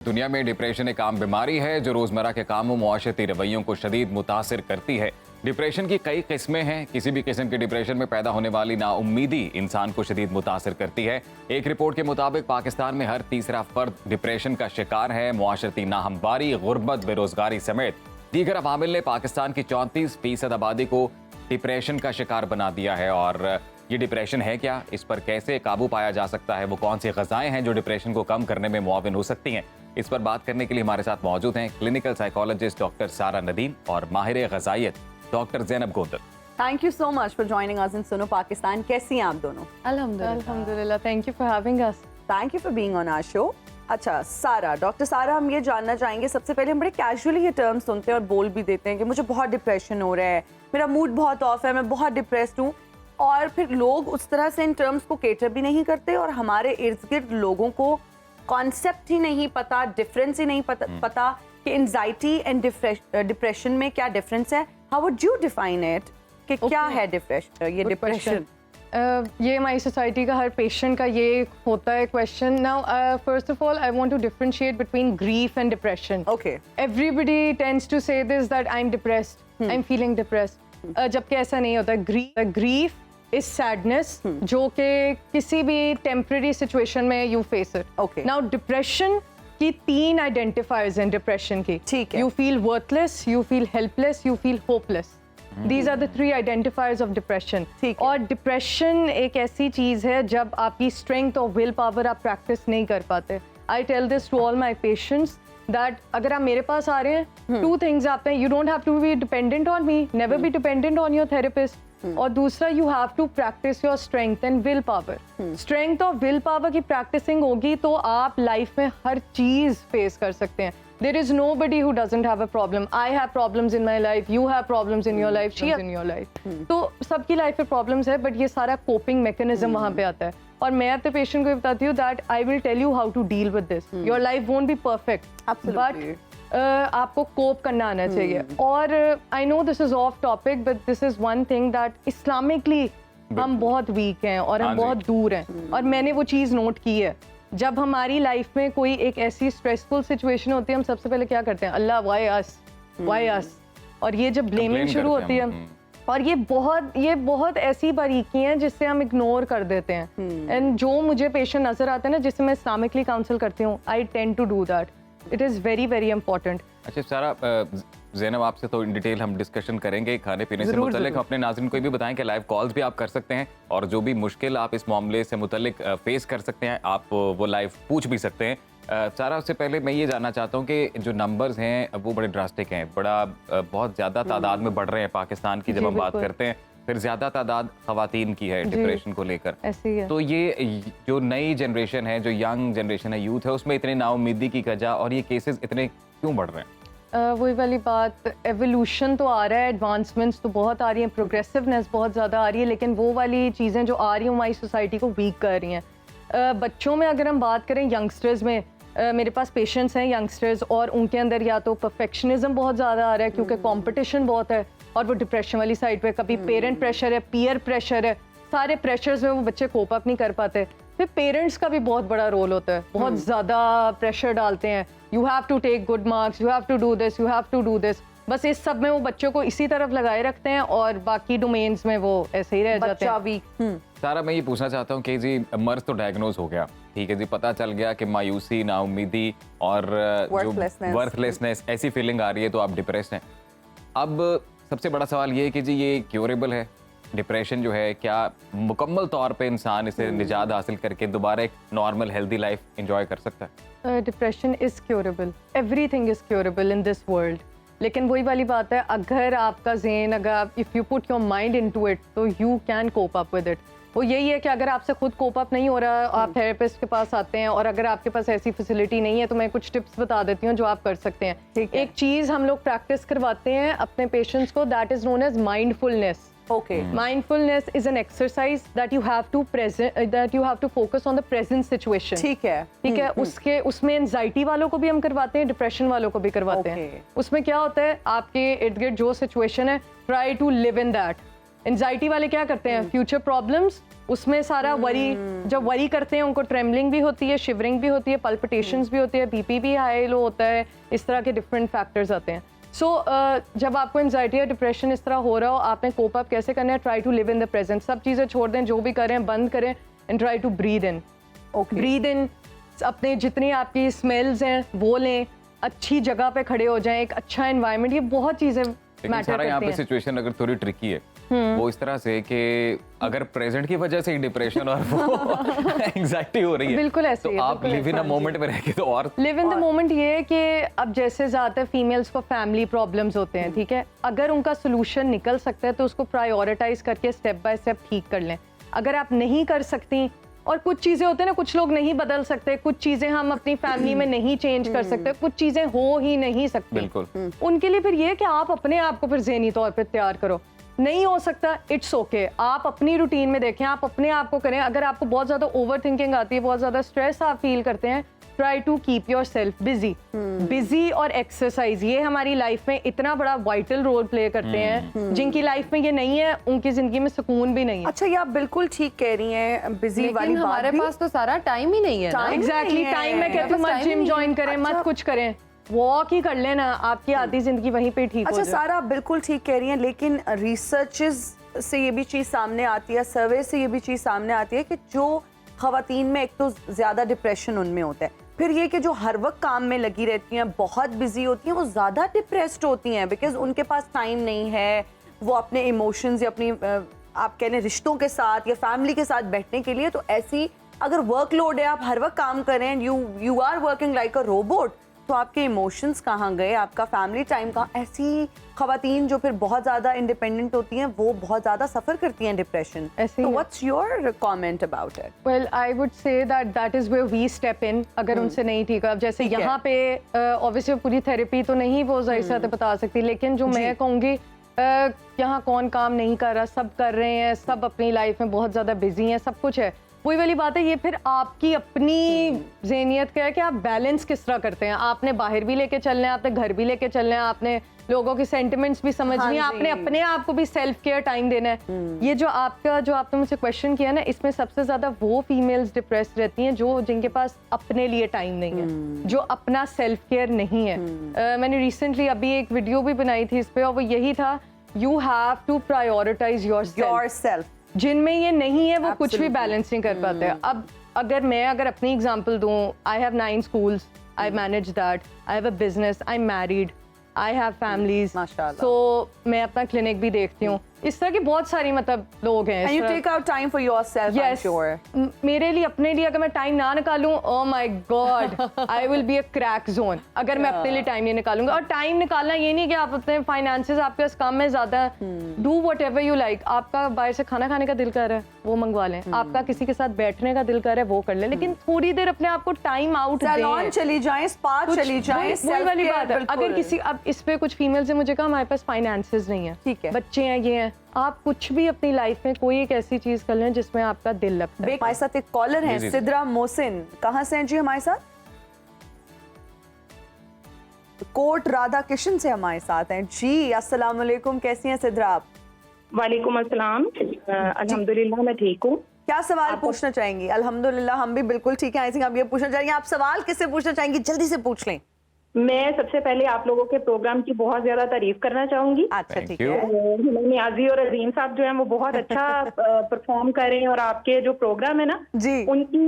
दुनिया में डिप्रेशन एक आम बीमारी है जो रोजमर्रा के कामों मुआशरती रवैयों को शदीद मुतासिर करती है। डिप्रेशन की कई किस्में हैं। किसी भी किस्म के डिप्रेशन में पैदा होने वाली नाउम्मीदी इंसान को शदीद मुतासिर करती है। एक रिपोर्ट के मुताबिक पाकिस्तान में हर तीसरा फर्द डिप्रेशन का शिकार है। मुआशरती नाहमवारी, गुर्बत, बेरोजगारी समेत दीगर अवामिल ने पाकिस्तान की 34% आबादी को डिप्रेशन का शिकार बना दिया है। और ये डिप्रेशन है क्या, इस पर कैसे काबू पाया जा सकता है, वो कौन सी ग़ज़ाएं हैं जो डिप्रेशन को कम करने में मुआविन हो सकती हैं, इस पर बात करने के लिए हमारे साथ मौजूद हैं क्लिनिकल साइकोलॉजिस्ट डॉक्टर सारा नदीम और माहिर ग़ज़ाइयत doctor Zainab Gondal. Thank you so much for joining us in Suno Pakistan. कैसी हैं आप दोनों? अल्हम्दुलिल्लाह। Thank you for having us. Thank you for being on our show. अच्छा सारा, डॉक्टर सारा, हम ये जानना चाहेंगे, सबसे पहले हम बड़े कैजुअली ये टर्म सुनते हैं और बोल भी देते हैं कि मुझे बहुत डिप्रेशन हो रहा है, मेरा मूड बहुत ऑफ है, मैं बहुत डिप्रेस्ड हूँ, और फिर लोग उस तरह से इन टर्म्स को केटर भी नहीं करते और हमारे इर्द गिर्द लोगों को कॉन्सेप्ट ही नहीं पता, डिफरेंस ही नहीं पता कि एंजाइटी एंड डिप्रेशन में क्या डिफरेंस है। How would you define it कि क्या है ये डिप्रेशन? ये हमारी सोसाइटी का हर पेशेंट का ये होता है question. Now first of all I want to differentiate between grief and depression. Okay, everybody tends to say this that I am depressed, I am feeling depressed, जबकि ऐसा नहीं होता। ग्रीफ इज सैडनेस जो कि किसी भी टेम्पररी सिचुएशन में you face it. Okay. Now depression की 3 आइडेंटिफायर्स हैं डिप्रेशन की। ठीक है। You feel worthless, you feel helpless, you feel hopeless. These are the 3 identifiers of depression. ठीक है। और डिप्रेशन एक ऐसी चीज है जब आपकी स्ट्रेंथ और विल पावर आप प्रैक्टिस नहीं कर पाते। I tell this to all my patients that अगर आप मेरे पास आ रहे हैं, 2 थिंग्स आते हैं। You don't have to be dependent on me, never be dependent on your therapist. और दूसरा, you have to practice your strength and will power. Strength और विल पावर की प्रैक्टिसिंग होगी तो आप लाइफ में हर चीज फेस कर सकते हैं। There is nobody who doesn't have a problem. I have problems in my life. You have problems in your life. She has in your life. तो सबकी लाइफ में प्रॉब्लम्स है, बट ये सारा कोपिंग मैकेनिज्म वहाँ पे आता है। और मैं अपने पेशेंट को बताती हूँ that I will tell you how to deal with this. Your life won't be perfect, but आपको कोप करना आना चाहिए। और I know this is off topic, but this is one thing that Islamically हम बहुत वीक हैं और हम बहुत दूर हैं। और मैंने वो चीज़ नोट की है, जब हमारी लाइफ में कोई एक ऐसी स्ट्रेसफुल सिचुएशन होती है, हम सबसे पहले क्या करते हैं? अल्लाह व्हाई अस। और ये जब ब्लेमिंग शुरू होती है, और ये बहुत ऐसी बारीकी हैं जिससे हम इग्नोर कर देते हैं। एंड जो मुझे पेशेंट नजर आते हैं ना, जिससे मैं इस्लामिकली काउंसिल करती हूँ, I tend to do that. It is very very important. अच्छा सारा, ज़ैनब आपसे तो इन डिटेल हम डिस्कशन करेंगे खाने पीने से मुतल्लिक। अपने नाज़रीन को भी बताएं कि लाइव कॉल्स भी आप कर सकते हैं और जो भी मुश्किल आप इस मामले से मुतल्लिक फेस कर सकते हैं, आप वो लाइव पूछ भी सकते हैं। सारा, उससे पहले मैं ये जानना चाहता हूँ कि जो नंबर्स हैं वो बड़े ड्रास्टिक हैं, बहुत ज़्यादा तादाद में बढ़ रहे हैं पाकिस्तान की। जब हम बात करते हैं, फिर ज़्यादा तादाद ख़वातीन की है डिप्रेशन को लेकर। ऐसी है। तो ये जो नई जनरेशन है, जो यंग जनरेशन है, यूथ है, उसमें इतनी नाउम्मीदी की वजह और ये केसेस इतने क्यों बढ़ रहे हैं? वही वाली बात, एवोल्यूशन तो आ रहा है, एडवांसमेंट्स तो बहुत आ रही हैं, प्रोग्रेसिवनेस बहुत ज़्यादा आ रही है, लेकिन वो वाली चीज़ें जो आ रही हैं हमारी सोसाइटी को वीक कर रही हैं। बच्चों में अगर हम बात करें, यंगस्टर्स में, मेरे पास पेशेंट्स हैं यंगस्टर्स, और उनके अंदर या तो परफेक्शनिज्म बहुत ज़्यादा आ रहा है क्योंकि कंपटीशन बहुत है, और वो डिप्रेशन वाली साइड पे, कभी पेरेंट प्रेशर है, पीयर प्रेशर है, सारे प्रेशर्स में वो बच्चे कोप अप नहीं कर पाते। फिर पेरेंट्स का भी बहुत बड़ा रोल होता है, बहुत ज़्यादा प्रेशर डालते हैं, you have to take good marks, you have to do this, you have to do this. बस इस सब में वो बच्चों को इसी तरफ लगाए रखते हैं और बाकी डोमेन्स में वो ऐसे ही रह जाते हैं। सारा, मैं ये पूछना चाहता हूँ कि जी मर्ज तो डायग्नोज हो गया, ठीक है जी, पता चल गया कि मायूसी, नाउम्मीदी और जो वर्थलेसनेस ऐसी फीलिंग आ रही है तो आप डिप्रेस हैं। अब सबसे बड़ा सवाल ये है कि जी ये क्योरेबल है डिप्रेशन जो है? क्या मुकम्मल तौर पे इंसान इसे निजात हासिल करके दोबारा एक नॉर्मल हेल्दी लाइफ एंजॉय कर सकता है? Depression is curable, everything is curable in this world. लेकिन वही वाली बात है, अगर आपका ज़हन, अगर आप if you put your mind into it, तो you can cope up with it. वो यही है कि अगर आपसे खुद कोप अप नहीं हो रहा, आप थेरेपिस्ट के पास आते हैं, और अगर आपके पास ऐसी फैसिलिटी नहीं है तो मैं कुछ टिप्स बता देती हूँ जो आप कर सकते हैं। एक चीज़ हम लोग प्रैक्टिस करवाते हैं अपने पेशेंट्स को, that is known as mindfulness. Okay. Mindfulness is an exercise that you have to focus on the present situation. ठीक है। उसमें एंजाइटी वालों को भी हम करवाते हैं, डिप्रेशन वालों को भी करवाते हैं। उसमें क्या होता है, आपके इर्द गिर्द जो सिचुएशन है, try to live in that. Anxiety वाले क्या करते हैं, फ्यूचर प्रॉब्लम्स, उसमें सारा वरी, जब वरी करते हैं उनको ट्रेमलिंग भी होती है, शिवरिंग भी होती है, पल्पिटेशंस भी होती है, बीपी भी हाई लो होता है, इस तरह के डिफरेंट फैक्टर्स आते हैं। सो जब आपको एंजाइटी या डिप्रेशन इस तरह हो रहा हो, आपने कोप अप कैसे करना है, try to live in the present, सब चीज़ें छोड़ दें, जो भी करें बंद करें and try to breathe in. Breathe in, अपने जितनी आपकी स्मेल्स हैं वो लें, अच्छी जगह पे खड़े हो जाएं, एक अच्छा एनवायरनमेंट, ये बहुत चीज़ें मैटर सारा यहाँ करती पे हैं। सिचुएशन अगर थोड़ी ट्रिकी है वो इस तरह से कि अगर प्रेजेंट की वजह से डिप्रेशन और वो एंजाइटी हो रही है, बिल्कुल ऐसे तो ही है, आप बिल्कुल लिव इन अ ऐसे। मोमेंट में रह के तो और लिव इन द मोमेंट ये है कि अब जैसे ज़्यादातर फीमेल्स को फैमिली प्रॉब्लम्स होते हैं, ठीक है, अगर उनका सोल्यूशन निकल सकता है तो उसको प्रायोरिटाइज करके स्टेप बाय स्टेप ठीक कर लें। अगर आप नहीं कर सकती, और कुछ चीज़ें होते हैं ना, कुछ लोग नहीं बदल सकते, कुछ चीज़ें हम अपनी फैमिली में नहीं चेंज कर सकते, कुछ चीज़ें हो ही नहीं सकती, बिल्कुल। उनके लिए फिर ये है कि आप अपने आप को फिर ज़हनी तौर पे तैयार करो। नहीं हो सकता, इट्स ओके, आप अपनी रूटीन में देखें, आप अपने आप को करें। अगर आपको बहुत ज़्यादा ओवर थिंकिंग आती है, बहुत ज़्यादा स्ट्रेस आप फील करते हैं, try to keep yourself busy. Busy और एक्सरसाइज, ये हमारी लाइफ में इतना बड़ा वाइटल रोल प्ले करते हैं। जिनकी लाइफ में ये नहीं है, उनकी जिंदगी में सुकून भी नहीं है। अच्छा, ये आप बिल्कुल ठीक कह रही हैं, बिजी वाली लेकिन बात हमारे भी। पास तो सारा टाइम ही नहीं है ना। एग्जैक्टली, टाइम में कहती हूँ बस मत time जिम ही ज्वाइन करें, अच्छा। मत कुछ करें, वॉक ही कर लेना, आपकी आधी जिंदगी वहीं पे ठीक हो अच्छा जाए। सारा, आप बिल्कुल ठीक कह रही हैं, लेकिन रिसर्चेस से ये भी चीज़ सामने आती है, सर्वे से ये भी चीज़ सामने आती है कि जो खवातीन में एक तो ज़्यादा डिप्रेशन उनमें होता है, फिर ये कि जो हर वक्त काम में लगी रहती हैं, बहुत बिजी होती हैं, वो ज़्यादा डिप्रेस्ड होती हैं बिकॉज उनके पास टाइम नहीं है वो अपने इमोशंस या अपनी आप कह रहे रिश्तों के साथ या फैमिली के साथ बैठने के लिए। तो ऐसी अगर वर्कलोड है, आप हर वक्त काम कर रहे हैं, you are working like a robot, तो आपके इमोशंस कहाँ गए, आपका फैमिली टाइम कहाँ। ऐसी खवातीन जो फिर बहुत ज़्यादा इंडिपेंडेंट होती हैं, वो बहुत ज़्यादा सफ़र करती हैं डिप्रेशन। ऐसे ही तो है। What's your comment about it? Well, I would say that is where we step in, अगर उनसे नहीं ठीक है। अब जैसे ठीक है। यहाँ पे ऑब्वियसली पूरी थेरेपी तो नहीं वो जाहिर सी बात है बता सकती, लेकिन जो मैं कहूँगी यहाँ कौन काम नहीं कर रहा, सब कर रहे हैं, सब अपनी लाइफ में बहुत ज़्यादा बिजी हैं, सब कुछ है। वही वाली बात है, ये फिर आपकी अपनी ज़हनियत का है कि आप बैलेंस किस तरह करते हैं। आपने बाहर भी लेके चलना है, आपने घर भी लेके चलना है, आपने लोगों की सेंटिमेंट्स भी समझनी है, हाँ आपने जी। अपने आप को भी सेल्फ केयर टाइम देना है। ये जो आपने मुझसे क्वेश्चन किया ना, इसमें सबसे ज्यादा वो फीमेल्स डिप्रेस्ड रहती हैं जो जिनके पास अपने लिए टाइम नहीं है, जो अपना सेल्फ केयर नहीं है। मैंने रिसेंटली अभी एक वीडियो भी बनाई थी इस पे, और वो यही था, you have to prioritize yourself. जिनमें ये नहीं है वो कुछ भी Absolutely. बैलेंस नहीं कर पाते। अब अगर अपनी एग्जांपल दूं, I have 9 schools, I manage that, I have a business, I am married, I have families, माशाल्लाह। सो मैं अपना क्लिनिक भी देखती हूँ। इस तरह की बहुत सारी मतलब लोग हैं And इस you तरह- take out time for yourself, I'm Yes. sure. मेरे लिए अपने लिए अगर मैं टाइम ना निकालूं, oh my God, I will be a crack zone अगर मैं अपने लिए टाइम नहीं निकालूंगा। और टाइम निकालना ये नहीं कि आप अपने फाइनेंसेस आपके पास कम है ज्यादा, do what ever you like. आपका बाहर से खाना खाने का दिल कर रहा है वो मंगवा लें, आपका किसी के साथ बैठने का दिल कर रहा है वो कर लें, लेकिन थोड़ी देर अपने आप को टाइम आउट सैलून दें। चली जाएं, स्पा कुछ चली जाएं, वही वाली बात है। अगर किसी, अब इस पे कुछ फीमेल से मुझे कहा हमारे पास फाइनेंसेस नहीं है, ठीक है। बच्चे हैं, ये हैं, आप कुछ भी अपनी लाइफ में कोई एक ऐसी चीज कर लें जिसमें आपका दिल लगता है। हमारे साथ एक कॉलर है, जी, जी। सिद्रा मोहसिन, कहाँ से हैं जी हमारे साथ? कोट राधा किशन से हमारे साथ हैं जी। अस्सलाम वालेकुम, कैसी हैं सिद्रा आप? वालेकुम अस्सलाम। अल्हम्दुलिल्लाह मैं ठीक हूँ। क्या सवाल पूछना चाहेंगी? अल्हम्दुलिल्लाह हम भी बिल्कुल ठीक है। आई थिंक आप ये पूछना चाहेंगी, आप सवाल किससे पूछना चाहेंगी? जल्दी से पूछ लें। मैं सबसे पहले आप लोगों के प्रोग्राम की बहुत ज्यादा तारीफ करना चाहूंगी। अच्छा Thank ठीक you. है। नियाजी और अजीम साहब जो हैं वो बहुत अच्छा परफॉर्म कर रहे हैं, और आपके जो प्रोग्राम है ना जी, उनकी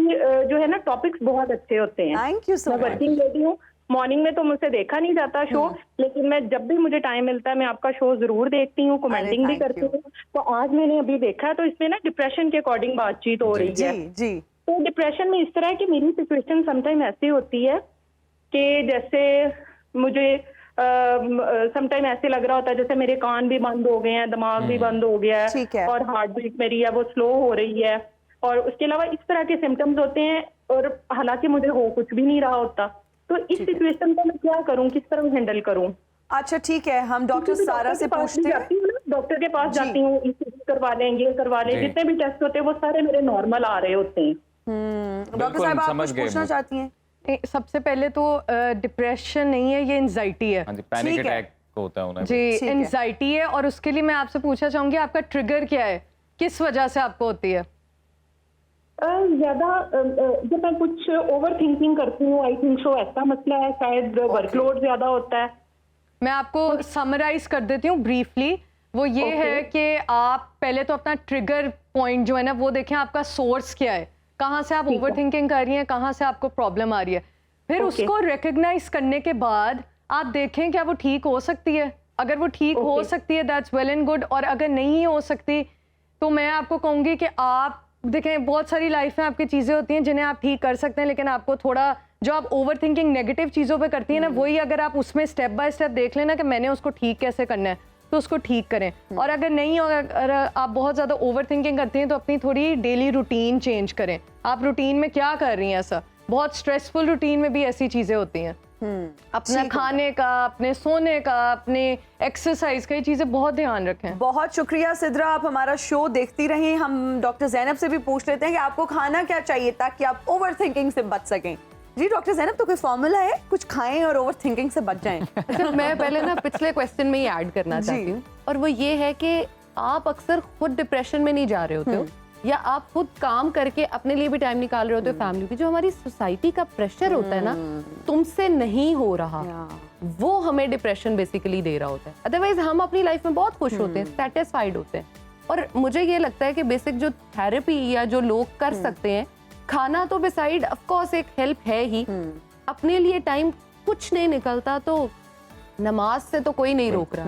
जो है ना टॉपिक्स बहुत अच्छे होते हैं। थैंक यू सो मैं मच। वर्किंग लेडी हूँ, मॉर्निंग में तो मुझसे देखा नहीं जाता शो, लेकिन मैं जब भी मुझे टाइम मिलता है मैं आपका शो जरूर देखती हूँ, कमेंटिंग भी thank करती you. हूँ। तो आज मैंने अभी देखा है, तो इसमें ना डिप्रेशन के अकॉर्डिंग बातचीत हो रही जी है। जी तो डिप्रेशन में इस तरह है कि मेरी सिचुएशन समटाइम ऐसी होती है कि जैसे मुझे समटाइम ऐसे लग रहा होता है जैसे मेरे कान भी बंद हो गए हैं, दिमाग भी बंद हो गया ठीक है। और हार्ट बीट मेरी है वो स्लो हो रही है, और उसके अलावा इस तरह के सिम्टम्स होते हैं, और हालांकि मुझे हो कुछ भी नहीं रहा होता। तो इस सिचुएशन को मैं क्या करूं, किस तरह हैंडल करूं? अच्छा ठीक है, हम डॉक्टर सारा से पूछते हैं। डॉक्टर के पास जी। जाती हूँ, ECG करवा लें, ये करवा लें, जी। जितने भी टेस्ट होते हैं वो सारे मेरे नॉर्मल आ रहे होते हैं। डॉक्टर बिल्कुल, साहब आप समझ कुछ गए पूछना वो। चाहती हैं? सबसे पहले तो डिप्रेशन नहीं है, ये एंजाइटी है। हाँ जी, पैनिक ठीक है। अटैक को होता है उन्हें। जी, ठीक है। एंजाइटी है, और उसके लिए मैं आपसे पूछना चाहूंगी आपका ट्रिगर क्या है, किस वजह से आपको होती है? ज्यादा जब मैं कुछ ओवर थिंकिंग करती हूँ, आई थिंक सो ऐसा मसला है, शायद वर्कलोड ज्यादा होता है। मैं आपको समराइज कर देती हूँ ब्रीफली। वो ये Okay. है कि आप पहले तो अपना ट्रिगर पॉइंट जो है ना वो देखें, आपका सोर्स क्या है, कहाँ से आप ठीक है। ओवर थिंकिंग कर रही हैं, कहाँ से आपको प्रॉब्लम आ रही है। फिर Okay. उसको रिकग्नाइज करने के बाद आप देखें क्या वो ठीक हो सकती है। अगर वो ठीक हो Okay. सकती है दैट्स वेल एंड गुड, और अगर नहीं हो सकती तो मैं आपको कहूँगी कि आप देखें, बहुत सारी लाइफ में आपकी चीज़ें होती हैं जिन्हें आप ठीक कर सकते हैं, लेकिन आपको थोड़ा जो आप ओवर थिंकिंग नेगेटिव चीज़ों पे करती है ना, वही अगर आप उसमें स्टेप बाय स्टेप देख लेना कि मैंने उसको ठीक कैसे करना है, तो उसको ठीक करें। और अगर नहीं, अगर आप बहुत ज़्यादा ओवर थिंकिंग करती हैं तो अपनी थोड़ी डेली रूटीन चेंज करें। आप रूटीन में क्या कर रही हैं ऐसा? बहुत स्ट्रेसफुल रूटीन में भी ऐसी चीज़ें होती हैं। अपना खाने का, अपने सोने का, अपने एक्सरसाइज का, ये चीज़ें बहुत ध्यान रखें। बहुत शुक्रिया सिद्रा, आप हमारा शो देखती रहें। हम डॉक्टर जैनब से भी पूछ लेते हैं कि आपको खाना क्या चाहिए ताकि आप ओवर थिंकिंग से बच सकें। जी डॉक्टर जैनब, तो कोई फॉर्मूला है, कुछ खाएं और ओवर थिंकिंग से बच जाएं? अच्छा, मैं पहले ना पिछले क्वेश्चन में ही ऐड करना जी। चाहती हूँ, और वो ये है कि आप अक्सर खुद डिप्रेशन में नहीं जा रहे होते हो, या आप खुद काम करके अपने लिए भी टाइम निकाल रहे होते हो, फैमिली की। जो हमारी सोसाइटी का प्रेशर होता है ना, तुमसे नहीं हो रहा, वो हमें डिप्रेशन बेसिकली दे रहा होता है। अदरवाइज हम अपनी लाइफ में बहुत खुश होते हैं, सेटिस्फाइड होते हैं। और मुझे ये लगता है कि बेसिक जो थेरेपी या जो लोग कर सकते हैं, खाना तो बिसाइड ऑफ कोर्स एक हेल्प है ही, अपने लिए टाइम कुछ नहीं निकलता तो नमाज से तो कोई नहीं रोक रहा।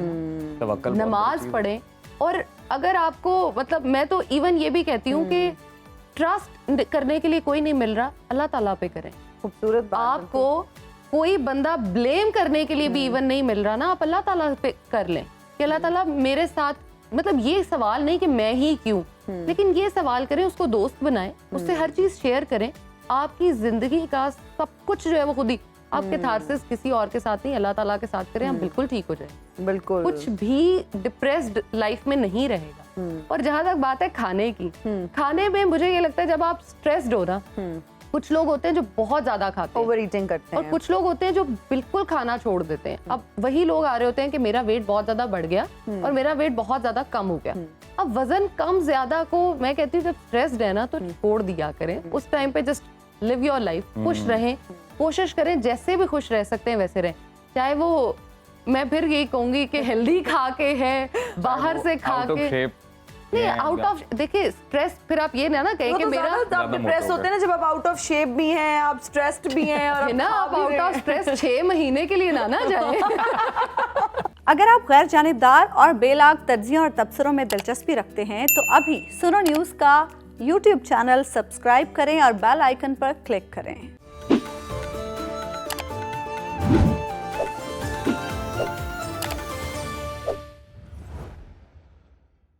तवक्कल बहुत नमाज बड़ी चीज़ है। पढ़ें, और अगर आपको मतलब मैं तो इवन ये भी कहती हूँ कि ट्रस्ट करने के लिए कोई नहीं मिल रहा, अल्लाह ताला पे करें। खूबसूरत बात। आपको कोई बंदा ब्लेम करने के लिए भी इवन नहीं मिल रहा ना, आप अल्लाह ताला पे कर लें कि अल्लाह ताला मेरे साथ, मतलब ये सवाल नहीं कि मैं ही क्यों, लेकिन ये सवाल करें, उसको दोस्त बनाएं, उससे हर चीज शेयर करें। आपकी जिंदगी का सब कुछ जो है वो खुद ही आपके थारसिस किसी और के साथ नहीं, अल्लाह ताला के साथ करें, हम बिल्कुल ठीक हो जाए। बिल्कुल कुछ भी डिप्रेस्ड लाइफ में नहीं रहेगा। और जहां तक बात है खाने की, खाने में मुझे ये लगता है जब आप स्ट्रेस्ड हो ना, कुछ लोग होते हैं जो बहुत ज्यादा खाते हैं ओवर ईटिंग करते और हैं। कुछ लोग होते हैं जो बिल्कुल खाना छोड़ देते हैं। अब वही लोग आ रहे होते हैं कि मेरा वेट बहुत ज्यादा बढ़ गया और मेरा वेट बहुत ज्यादा कम हो गया। अब वजन कम ज्यादा को मैं कहती हूँ जब स्ट्रेस्ड है ना तो छोड़ दिया करें। उस टाइम पे जस्ट लिव योर लाइफ, खुश रहें, कोशिश करें जैसे भी खुश रह सकते हैं वैसे रहें। चाहे वो मैं फिर यही कहूंगी कि हेल्दी खा के है, बाहर से खा आउट ऑफ के शेप नहीं, आउट ऑफ, देखिए स्ट्रेस, फिर आप ये ना कहें कि मेरा आप ज्यादा डिप्रेस मोटा हो होते हैं ना जब आप आउट ऑफ शेप भी हैं, आप स्ट्रेस्ड भी हैं और है ना, आप आउट ऑफ स्ट्रेस 6 महीने के लिए ना जाए। अगर आप गैर जानिबदार और बेलाग तज्जियों और तबसरों में दिलचस्पी रखते हैं तो अभी सुनो न्यूज़ का YouTube चैनल सब्सक्राइब करें और बेल आइकन पर क्लिक करें।